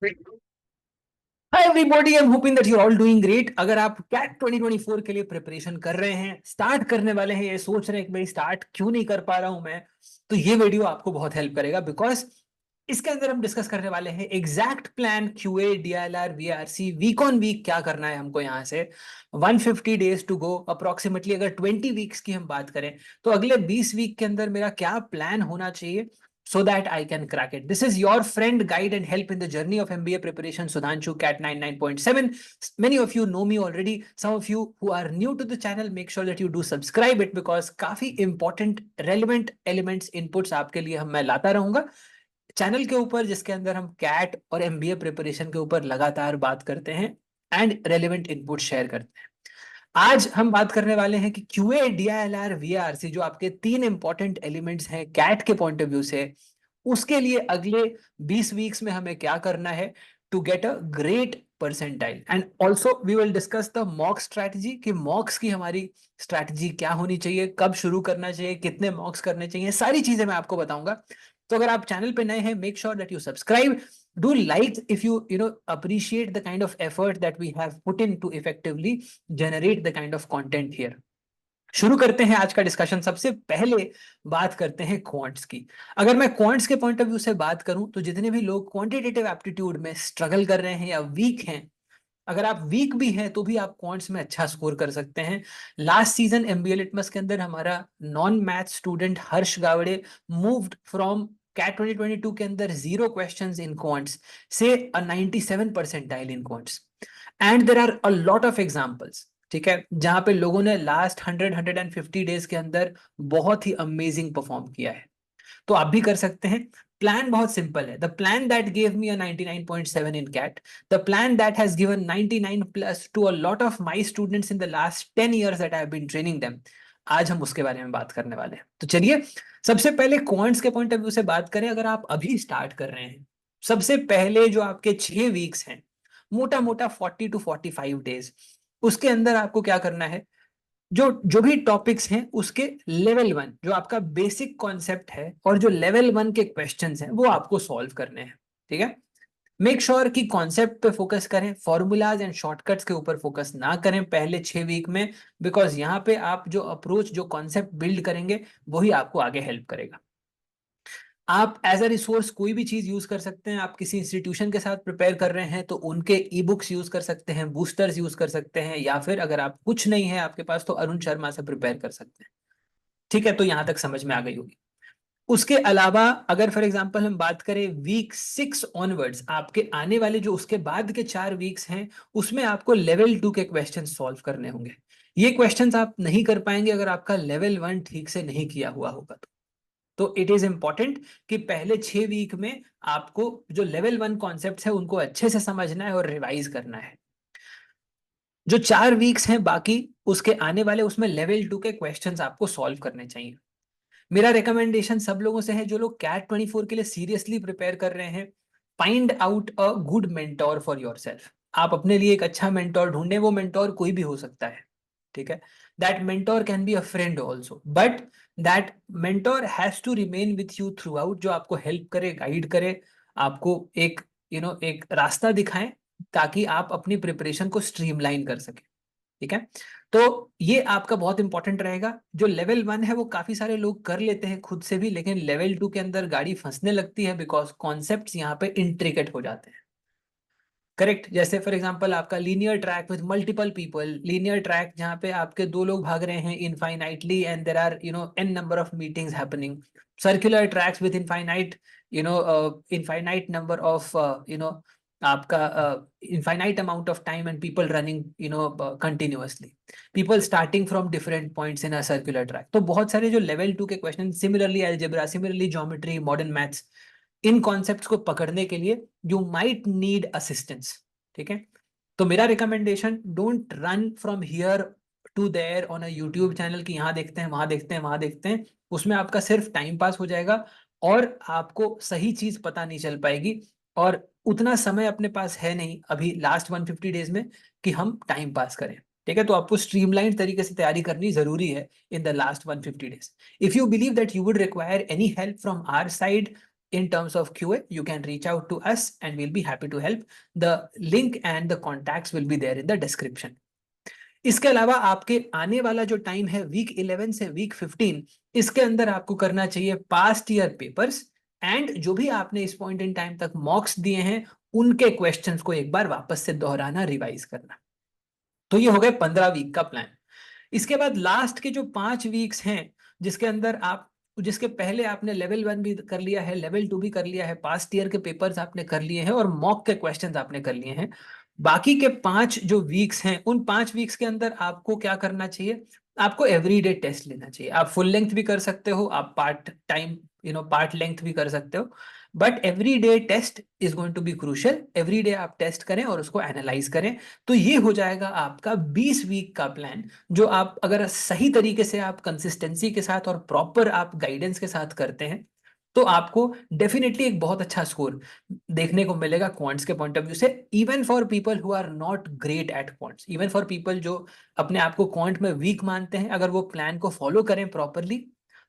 Hi everybody, I am hoping that you are all doing great. अगर आप cat 2024 के लिए प्रिपरेशन कर रहे हैं, स्टार्ट करने वाले हैं, ये सोच रहे हैं कि भाई स्टार्ट क्यों नहीं कर पा रहा हूं मैं, तो ये वीडियो आपको बहुत हेल्प करेगा। बिकॉज इसके अंदर हम डिस्कस करने वाले हैं exact plan, QA, DLR, VRC, week on week क्या करना है हमको। यहाँ से 150 डेज टू गो अप्रोक्सीमेटली। अगर 20 वीक्स की हम बात करें तो अगले 20 वीक के अंदर मेरा क्या प्लान होना चाहिए so that I can crack it. This is your friend, guide and help in the journey of MBA preparation, Sudhanshu Cat 99.7. Many of you know me already. Some of you who are new to the channel, make sure that you do subscribe it because काफी important, relevant elements, inputs आपके लिए मैं लाता रहूंगा channel के ऊपर, जिसके अंदर हम कैट और एमबीए प्रिपरेशन के ऊपर लगातार बात करते हैं एंड रेलिवेंट इनपुट शेयर करते हैं। आज हम बात करने वाले हैं कि क्यूए, डीआईएलआर, वीआरसी, जो आपके तीन इंपॉर्टेंट एलिमेंट्स हैं कैट के पॉइंट ऑफ व्यू से, उसके लिए अगले 20 वीक्स में हमें क्या करना है to get a great percentile. And also we will discuss the mock strategy कि मॉक्स की हमारी स्ट्रैटेजी क्या होनी चाहिए, कब शुरू करना चाहिए, कितने मॉक्स करने चाहिए, सारी चीजें मैं आपको बताऊंगा। तो अगर आप चैनल पे नए हैं, make sure that you subscribe, do like if you appreciate the kind of effort that we have put in to effectively generate the kind of content here. शुरू करते हैं आज का डिस्कशन। सबसे पहले बात करते हैं क्वांट्स की। अगर मैं क्वांट्स के पॉइंट ऑफ व्यू से बात करूं तो जितने भी लोग क्वांटिटेटिव एप्टीट्यूड में स्ट्रगल कर रहे हैं या वीक हैं, अगर आप वीक भी हैं तो भी आप क्वांट्स में अच्छा स्कोर कर सकते हैं। लास्ट सीजन एमबीए लिटमस के अंदर हमारा non math student Harsh Gawade moved from CAT 2022 के अंदर 0 क्वेश्चंस इन क्वांट्स से a 97 percentile in quants. And there are a lot of examples, ठीक है, जहां पे लोगों ने लास्ट 150 डेज के अंदर बहुत ही अमेजिंग परफॉर्म किया है। तो आप भी कर सकते हैं। प्लान बहुत सिंपल है। The plan that give me a 99.7 in CAT, the plan that has given 99 plus to a lot of my students in the last 10 years that I have been training them, आज हम उसके बारे में बात करने वाले हैं। तो चलिए सबसे पहले क्वांट्स के पॉइंट ऑफ व्यू से बात करें। अगर आप अभी स्टार्ट कर रहे हैं, सबसे पहले जो आपके 6 वीक्स हैं, मोटा मोटा 40 टू 45 डेज, उसके अंदर आपको क्या करना है, जो जो भी टॉपिक्स हैं उसके लेवल 1 जो आपका बेसिक कॉन्सेप्ट है और जो लेवल 1 के क्वेश्चंस हैं वो आपको सॉल्व करने हैं। ठीक है, मेक श्योर कि कॉन्सेप्ट पे फोकस करें, फॉर्मूलाज एंड शॉर्टकट्स के ऊपर फोकस ना करें पहले 6 वीक में, बिकॉज यहाँ पे आप जो अप्रोच, जो कॉन्सेप्ट बिल्ड करेंगे वही आपको आगे हेल्प करेगा। आप एज अ रिसोर्स कोई भी चीज यूज कर सकते हैं। आप किसी इंस्टीट्यूशन के साथ प्रिपेयर कर रहे हैं तो उनके ई बुक्स यूज कर सकते हैं, बूस्टर्स यूज कर सकते हैं, या फिर अगर आप कुछ नहीं है आपके पास तो अरुण शर्मा से प्रिपेयर कर सकते हैं। ठीक है, तो यहां तक समझ में आ गई होगी। उसके अलावा अगर फॉर एग्जांपल हम बात करें वीक 6 ऑनवर्ड्स, आपके आने वाले जो उसके बाद के 4 वीक्स हैं, उसमें आपको लेवल 2 के क्वेश्चन सॉल्व करने होंगे। ये क्वेश्चंस आप नहीं कर पाएंगे अगर आपका लेवल 1 ठीक से नहीं किया हुआ होगा। तो इट इज इंपॉर्टेंट कि पहले 6 वीक में आपको जो लेवल 1 कॉन्सेप्ट है उनको अच्छे से समझना है और रिवाइज करना है। जो 4 वीक्स हैं बाकी उसके आने वाले, उसमें लेवल 2 के क्वेश्चंस आपको सॉल्व करने चाहिए। मेरा रिकमेंडेशन सब लोगों से है जो लोग कैट 24 के लिए सीरियसली प्रिपेयर कर रहे हैं, find out a good mentor for yourself. आप अपने लिए एक अच्छा मेंटोर ढूंढें। वो मेंटोर कोई भी हो सकता है, ठीक है। That mentor can be a friend also, but that mentor has to remain with you throughout, जो आपको हेल्प करे, गाइड करे, आपको एक एक रास्ता दिखाएं ताकि आप अपनी प्रिपरेशन को स्ट्रीमलाइन कर सके। ठीक है, तो ये आपका बहुत इंपॉर्टेंट रहेगा। जो लेवल 1 है वो काफी सारे लोग कर लेते हैं खुद से भी, लेकिन लेवल 2 के अंदर गाड़ी फंसने लगती है बिकॉज कॉन्सेप्ट्स यहाँ पे इंट्रिकेट हो जाते हैं। करेक्ट, जैसे फॉर एग्जांपल आपका linear track with multiple people, linear track जहाँ पे आपके 2 लोग भाग रहे हैं infinitely and there are n number of meetings happening. Circular tracks with infinite infinite number of आपका infinite amount of time and people running continuously, people starting from different points in a circular track। तो बहुत सारे जो level 2 के question, similarly algebra, similarly geometry, modern maths, इन concepts को पकड़ने के लिए यू माइट नीड असिस्टेंस। ठीक है, तो मेरा recommendation, don't run from here to there on a YouTube channel कि यहाँ देखते हैं, वहां देखते हैं, वहां देखते हैं। उसमें आपका सिर्फ टाइम पास हो जाएगा और आपको सही चीज पता नहीं चल पाएगी। और उतना समय अपने पास है नहीं अभी लास्ट 150 डेज में कि हम टाइम पास करें। ठीक है, तो आपको स्ट्रीमलाइन तरीके से तैयारी करनी जरूरी है in the last 150 days. If you believe that you would require any help from our side, in terms of QA, you can reach out to us and we'll be happy to help. The link and the contacts will be there in the description. इसके अलावा आपके आने वाला जो time है week 11 से week 15, इसके अंदर आपको करना चाहिए पास्ट ईयर पेपर्स एंड जो भी आपने इस पॉइंट इन टाइम तक मॉक्स दिए हैं उनके क्वेश्चंस को एक बार वापस से दोहराना, रिवाइज करना। तो ये हो गए 15 वीक का प्लान। इसके बाद लास्ट के जो 5 वीक्स हैं जिसके अंदर आप, जिसके पहले आपने लेवल 1 भी कर लिया है, लेवल 2 भी कर लिया है, पास्ट ईयर के पेपर्स आपने कर लिए हैं और मॉक के क्वेश्चंस आपने कर लिए हैं, बाकी के 5 जो वीक्स हैं उन 5 वीक्स के अंदर आपको क्या करना चाहिए? आपको एवरीडे टेस्ट लेना चाहिए। आप फुल लेंथ भी कर सकते हो, आप पार्ट टाइम पार्ट लेंथ भी कर सकते हो, but every day test is going to be crucial. Every day आप टेस्ट करें और उसको एनालाइज करें। तो ये हो जाएगा आपका 20 वीक का प्लान, जो आप अगर सही तरीके से आप कंसिस्टेंसी के साथ और प्रॉपर आप गाइडेंस के साथ करते हैं तो आपको डेफिनेटली एक बहुत अच्छा स्कोर देखने को मिलेगा क्वांट्स के पॉइंट ऑफ व्यू से। Even for people who are not great at quants, even for people जो अपने आप को क्वांट में वीक मानते हैं, अगर वो प्लान को फॉलो करें प्रॉपरली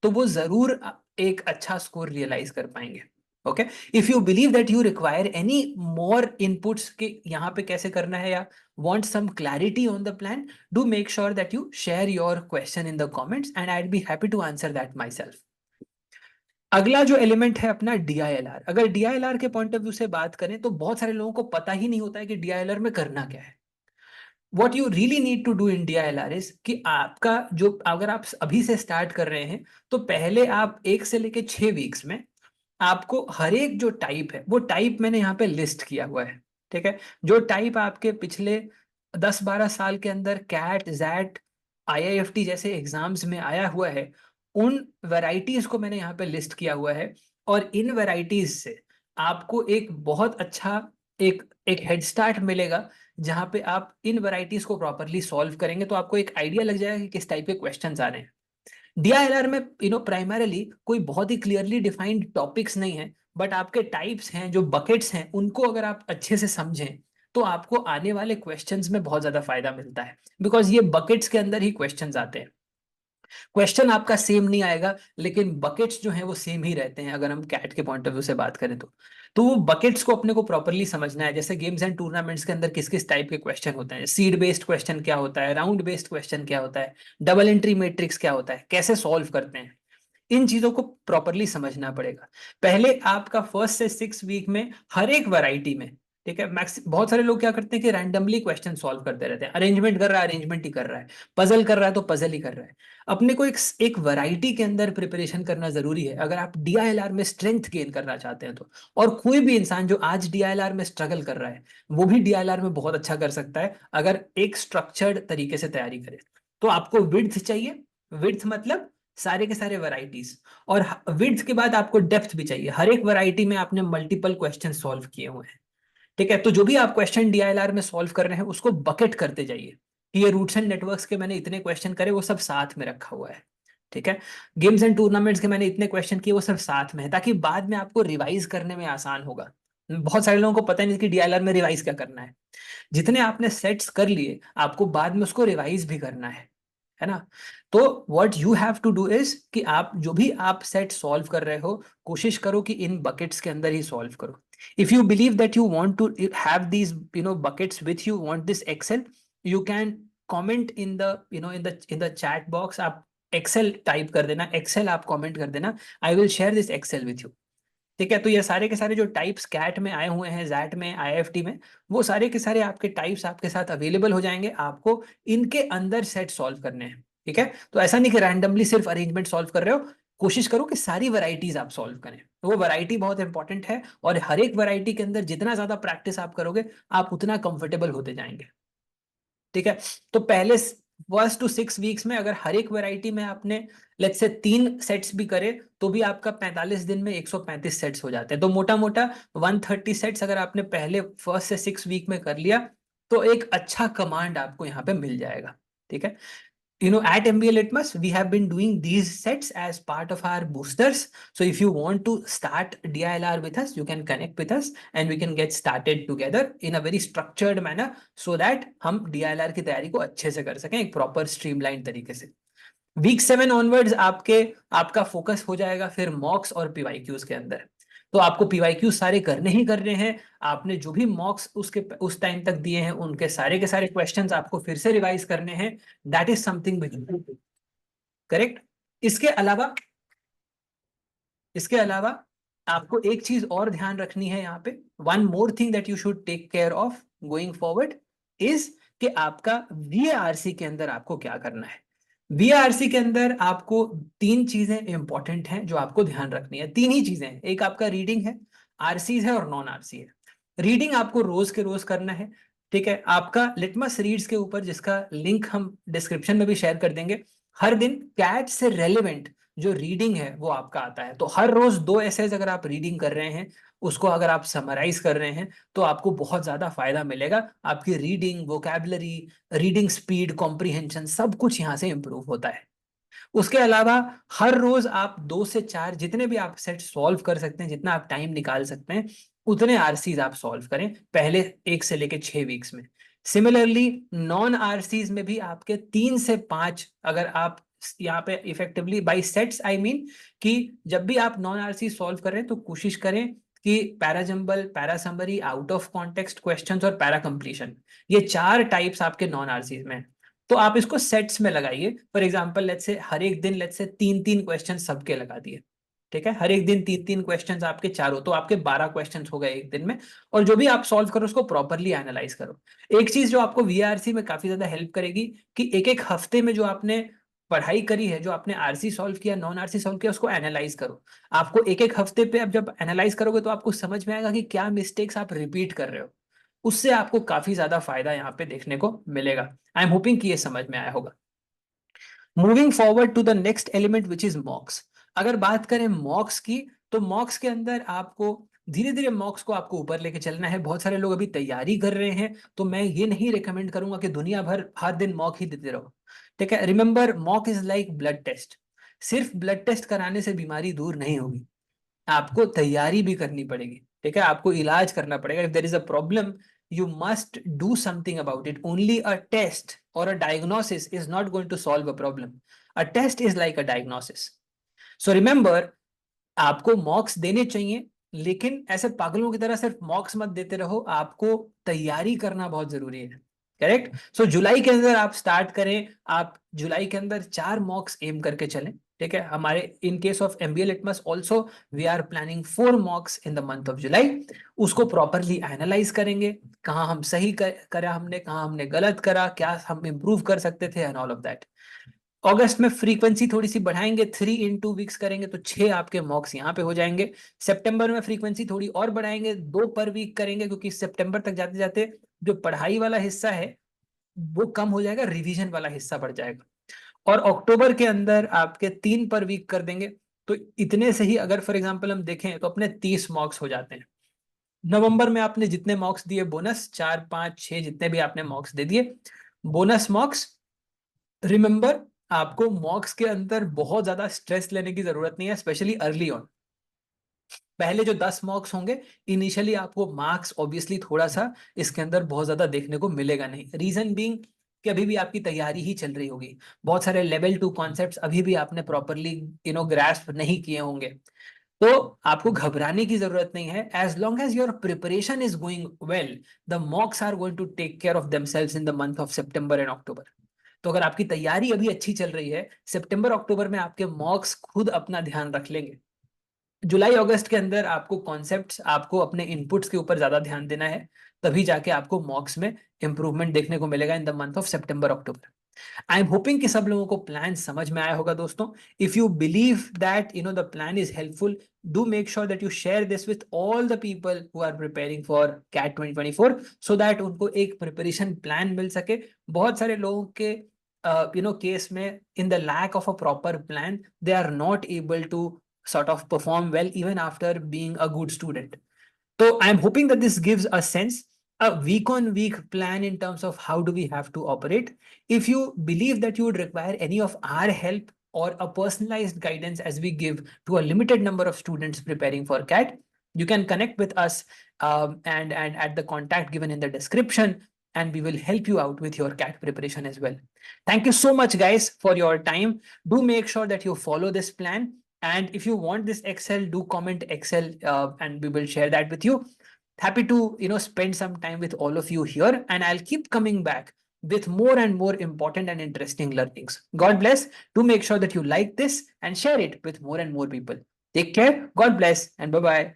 तो वो जरूर एक अच्छा स्कोर रियलाइज कर पाएंगे। Okay, if you believe that you require any more inputs के यहाँ पे कैसे करना है या want some clarity on the plan, do make sure that you share your question in the comments and I'd be happy to answer that myself. अगला जो element है अपना DILR। अगर DILR के पॉइंट ऑफ व्यू से बात करें तो बहुत सारे लोगों को पता ही नहीं होता है कि DILR में करना क्या है। What you really need to do in DILR is कि आपका जो, अगर आप अभी से स्टार्ट कर रहे हैं तो पहले आप 1 से लेके 6 वीक्स में आपको हर एक जो टाइप है वो टाइप मैंने यहाँ पे लिस्ट किया हुआ है। ठीक है, जो टाइप आपके पिछले 10-12 साल के अंदर कैट, जैट, IIFT जैसे एग्जाम्स में आया हुआ है, उन वैरायटीज को मैंने यहाँ पे लिस्ट किया हुआ है और इन वैरायटीज से आपको एक बहुत अच्छा एक एक हेड स्टार्ट मिलेगा जहां पे आप इन वैरायटीज को प्रॉपरली सॉल्व करेंगे तो आपको एक आइडिया लग जाएगा कि किस टाइप के क्वेश्चंस आ रहे हैं। DILR में प्राइमरीली कोई बहुत ही क्लियरली डिफाइंड टॉपिक्स नहीं है, बट आपके टाइप्स हैं, जो बकेट्स हैं, उनको अगर आप अच्छे से समझें तो आपको आने वाले क्वेश्चंस में बहुत ज्यादा फायदा मिलता है, बिकॉज ये बकेट्स के अंदर ही क्वेश्चंस आते हैं। क्वेश्चन आपका सेम नहीं आएगा लेकिन बकेट्स जो हैं वो सेम ही रहते हैं अगर हम कैट के पॉइंट ऑफ व्यू से बात करें तो वो बकेट्स को अपने को प्रॉपरली समझना है। जैसे गेम्स एंड टूर्नामेंट्स के अंदर किस किस टाइप के क्वेश्चन होते हैं, सीड बेस्ड क्वेश्चन क्या होता है, राउंड बेस्ड क्वेश्चन क्या होता है, डबल एंट्री मैट्रिक्स क्या होता है, कैसे सॉल्व करते हैं, इन चीजों को प्रॉपरली समझना पड़ेगा। पहले आपका 1 से 6 वीक में हर एक वैरायटी में, ठीक है, मैक्स बहुत सारे लोग क्या करते हैं कि रैंडमली क्वेश्चन सॉल्व करते रहते हैं, अरेंजमेंट कर रहा है अरेंजमेंट ही कर रहा है, पजल कर रहा है तो पजल ही कर रहा है। अपने को एक वैरायटी के अंदर प्रिपरेशन करना जरूरी है अगर आप DILR में स्ट्रेंथ गेन करना चाहते हैं तो। और कोई भी इंसान जो आज DILR में स्ट्रगल कर रहा है वो भी DILR में बहुत अच्छा कर सकता है अगर एक स्ट्रक्चर्ड तरीके से तैयारी करे। तो आपको विड्थ चाहिए, विड्थ मतलब सारे के सारे वैरायटीज, और विड्थ के बाद आपको डेप्थ भी चाहिए। हर एक वैरायटी में आपने मल्टीपल क्वेश्चन सॉल्व किए हुए हैं। ठीक है, तो जो भी आप क्वेश्चन DILR में सॉल्व कर रहे हैं उसको बकेट करते जाइए कि ये रूट्स एंड नेटवर्क्स के मैंने इतने क्वेश्चन करे वो सब साथ में रखा हुआ है। ठीक है, गेम्स एंड टूर्नामेंट्स के मैंने इतने क्वेश्चन किए वो सब साथ में है, ताकि बाद में आपको रिवाइज करने में आसान होगा। बहुत सारे लोगों को पता नहीं कि DILR में रिवाइज क्या करना है। जितने आपने सेट्स कर लिए आपको बाद में उसको रिवाइज भी करना है ना। तो what you have to do is कि आप जो भी आप सेट सॉल्व कर रहे हो कोशिश करो कि इन बकेट्स के अंदर ही सॉल्व करो। If you believe that you want to have these buckets with you, want this Excel, you can comment in the in the chat box. आप एक्सेल टाइप कर देना, एक्सेल आप कमेंट कर देना, I will share this Excel with you. ठीक है, तो ये सारे के सारे जो टाइप्स कैट में आए हुए हैं, जैट में, IIFT में, वो सारे के सारे आपके टाइप्स आपके साथ अवेलेबल हो जाएंगे। आपको इनके अंदर सेट सॉल्व करने हैं। ठीक है, तो ऐसा नहीं कि रैंडमली सिर्फ अरेंजमेंट सॉल्व कर रहे हो, कोशिश करो कि सारी वैरायटीज आप सॉल्व करें। तो वो वैरायटी बहुत इंपॉर्टेंट है और हर एक वैरायटी के अंदर जितना ज्यादा प्रैक्टिस आप करोगे आप उतना कंफर्टेबल होते जाएंगे। ठीक है, तो पहले 1 to 6 वीक्स में अगर हर एक वैरायटी में आपने लेट्स से 3 सेट्स भी करे तो भी आपका 45 दिन में 135 सेट्स हो जाते हैं। तो मोटा मोटा 130 सेट्स अगर आपने पहले 1 से 6 वीक में कर लिया तो एक अच्छा कमांड आपको यहाँ पे मिल जाएगा। ठीक है, at MBA Litmus, we have been doing these sets as part of our boosters. So if you want to start DILR with us, you can connect with us and we can get started together in a very structured manner so that हम DILR की तैयारी को अच्छे से कर सकें एक proper streamline तरीके से। वीक 7 ऑनवर्ड्स आपका फोकस हो जाएगा फिर मॉक्स और PYQs के अंदर। तो आपको पीवाईक्यू सारे करने ही करने हैं। आपने जो भी मॉक्स उसके उस टाइम तक दिए हैं उनके सारे के सारे क्वेश्चंस आपको फिर से रिवाइज करने हैं। That is something correct. इसके अलावा आपको एक चीज और ध्यान रखनी है यहाँ पे। One more thing that you should take care of going forward is कि आपका वीआरसी के अंदर आपको क्या करना है। वीआरसी के अंदर आपको तीन चीजें इंपॉर्टेंट हैं जो आपको ध्यान रखनी है। तीन ही चीजें हैं, एक आपका रीडिंग है, आरसीज है और नॉन आरसी है। रीडिंग आपको रोज के रोज करना है, ठीक है। आपका लिटमस रीड्स के ऊपर, जिसका लिंक हम डिस्क्रिप्शन में भी शेयर कर देंगे, हर दिन कैट से रेलेवेंट जो रीडिंग है वो आपका आता है। तो हर रोज 2 एसेज अगर आप रीडिंग कर रहे हैं, उसको अगर आप समराइज कर रहे हैं, तो आपको बहुत ज्यादा फायदा मिलेगा। आपकी reading, vocabulary, reading speed, comprehension, सब कुछ यहाँ से इंप्रूव होता है। उसके अलावा हर रोज आप 2 से 4 जितने भी आप सेट सॉल्व कर सकते हैं, जितना आप टाइम निकाल सकते हैं, उतने आरसीज आप सॉल्व करें पहले 1 से लेके 6 वीक्स में। सिमिलरली नॉन आरसीज में भी आपके 3 से 5 अगर आप यहाँ पे effectively by sets I mean, कि जब भी आप नॉन आरसी सॉल्व करें तो कोशिश करें कि para jumble, para summary, out of context questions और पैरा कंप्लीशन, ये 4 टाइप्स आपके नॉन आरसीज में। तो आप इसको सेट्स में लगाइए। फॉर एग्जाम्पल लेट्स से हर एक दिन लेट्स से 3-3 क्वेश्चन सबके लगा दिए, ठीक है। हर एक दिन 3-3 क्वेश्चंस आपके चारों, तो आपके 12 क्वेश्चंस हो गए एक दिन में। और जो भी आप सॉल्व करो उसको प्रॉपरली एनालाइज करो। एक चीज जो आपको वीआरसी में काफी ज्यादा हेल्प करेगी कि एक एक हफ्ते में जो आपने पढ़ाई करी है, जो आपने आरसी सॉल्व किया, नॉन आरसी सॉल्व किया, उसको एनालाइज करो। आपको एक एक हफ्ते पे अब जब एनालाइज करोगे तो आपको समझ में आएगा कि क्या मिस्टेक्स आप रिपीट कर रहे हो। उससे आपको काफी ज्यादा फायदा यहाँ पे देखने को मिलेगा। आई एम होपिंग कि ये समझ में आया होगा। Moving forward to the next element which is mocks. अगर बात करें मॉक्स की, तो मॉक्स के अंदर आपको धीरे धीरे मॉक्स को आपको ऊपर लेके चलना है। बहुत सारे लोग अभी तैयारी कर रहे हैं, तो मैं ये नहीं रिकमेंड करूंगा कि दुनिया भर हर दिन मॉक ही देते रहो, ठीक है। Remember, mock is like blood test. सिर्फ ब्लड टेस्ट कराने से बीमारी दूर नहीं होगी, आपको तैयारी भी करनी पड़ेगी, ठीक है। आपको इलाज करना पड़ेगा। If there is a problem, you must do something about it. Only a test or a diagnosis is not going to solve a problem. A test is like a diagnosis. So remember, आपको मॉक्स देने चाहिए, लेकिन ऐसे पागलों की तरह सिर्फ मॉक्स मत देते रहो, आपको तैयारी करना बहुत जरूरी है, करेक्ट। सो जुलाई के अंदर आप स्टार्ट करें। आप जुलाई के अंदर 4 मॉक्स एम करके चलें, ठीक है। हमारे in case of MBA Litmus also we are planning 4 mocks in the month of July. उसको प्रॉपरली एनालाइज करेंगे, कहाँ हम सही करा हमने, कहाँ हमने गलत करा, क्या हम इंप्रूव कर सकते थे, एंड ऑल ऑफ दैट। अगस्त में फ्रीक्वेंसी थोड़ी सी बढ़ाएंगे, 3 इन 2 वीक्स करेंगे तो 6 आपके मॉक्स यहाँ पे हो जाएंगे। सितंबर में फ्रीक्वेंसी थोड़ी और बढ़ाएंगे, 2 पर वीक करेंगे, क्योंकि सितंबर तक जाते जाते जो पढ़ाई वाला हिस्सा है वो कम हो जाएगा, रिवीजन वाला हिस्सा बढ़ जाएगा। और अक्टूबर के अंदर आपके 3 पर वीक कर देंगे। तो इतने से ही अगर फॉर एग्जाम्पल हम देखें तो अपने 30 मॉक्स हो जाते हैं। नवंबर में आपने जितने मॉक्स दिए बोनस, 4, 5, 6 जितने भी आपने मॉक्स दे दिए, बोनस मॉक्स। रिमेंबर, आपको मॉक्स के अंदर बहुत ज्यादा स्ट्रेस लेने की जरूरत नहीं है, स्पेशली अर्ली ऑन। पहले जो 10 मॉक्स होंगे, इनिशियली आपको मार्क्स ऑब्वियसली थोड़ा सा इसके अंदर बहुत ज्यादा देखने को मिलेगा नहीं। रीजन बीइंग कि अभी भी आपकी तैयारी ही चल रही होगी, बहुत सारे लेवल 2 कॉन्सेप्ट्स अभी भी आपने प्रॉपरली ग्रास्प नहीं किए होंगे। तो आपको घबराने की जरूरत नहीं है। As long as your preparation is going well, the mocks are going to take care of themselves in the month of September and October. तो अगर आपकी तैयारी अभी अच्छी चल रही है, सितंबर अक्टूबर में आपके मॉक्स खुद अपना ध्यान रख लेंगे। जुलाई अगस्त के अंदर आपको कॉन्सेप्ट्स, आपको अपने इनपुट्स के ऊपर ज्यादा ध्यान देना है, तभी जाके आपको मॉक्स में इंप्रूवमेंट देखने को मिलेगा इन the month of September October. I am hopping कि सब लोगों को प्लान समझ में आया होगा दोस्तों। If you believe that the plan is helpful, do make sure that you share this with all the people who are preparing for CAT 2024, so that उनको एक प्रिपरेशन प्लान मिल सके। बहुत सारे लोगों के केस में, in the lack of a proper plan, they are not able to sort of perform well even after being a good student. So I'm hoping that this gives a sense, a week on week plan in terms of how do we have to operate. If you believe that you would require any of our help or a personalized guidance as we give to a limited number of students preparing for CAT, you can connect with us and at the contact given in the description, and we will help you out with your CAT preparation as well. Thank you so much guys for your time. Do make sure that you follow this plan. And if you want this Excel, do comment Excel and we will share that with you. Happy to spend some time with all of you here, and I'll keep coming back with more and more important and interesting learnings. God bless. Do make sure that you like this and share it with more and more people. Take care. God bless and bye bye.